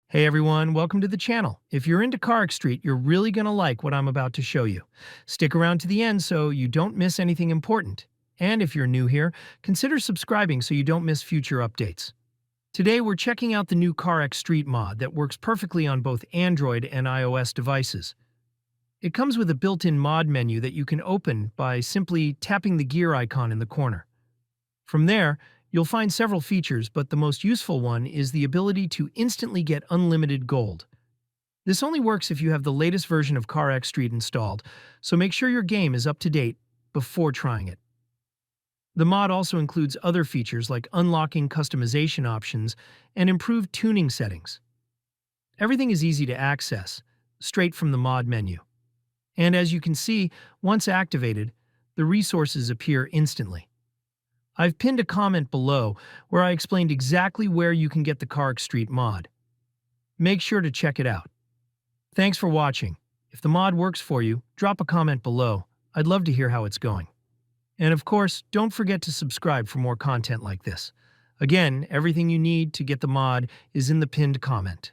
Hey everyone, welcome to the channel. If you're into CarX Street, you're really going to like what I'm about to show you. Stick around to the end so you don't miss anything important. And if you're new here, consider subscribing so you don't miss future updates. Today we're checking out the new CarX Street mod that works perfectly on both Android and iOS devices. It comes with a built-in mod menu that you can open by simply tapping the gear icon in the corner. From there, you'll find several features, but the most useful one is the ability to instantly get unlimited gold. This only works if you have the latest version of CarX Street installed, so make sure your game is up to date before trying it. The mod also includes other features like unlocking customization options and improved tuning settings. Everything is easy to access, straight from the mod menu. And as you can see, once activated, the resources appear instantly. I've pinned a comment below where I explained exactly where you can get the CarX Street mod. Make sure to check it out. Thanks for watching. If the mod works for you, drop a comment below. I'd love to hear how it's going. And of course, don't forget to subscribe for more content like this. Again, everything you need to get the mod is in the pinned comment.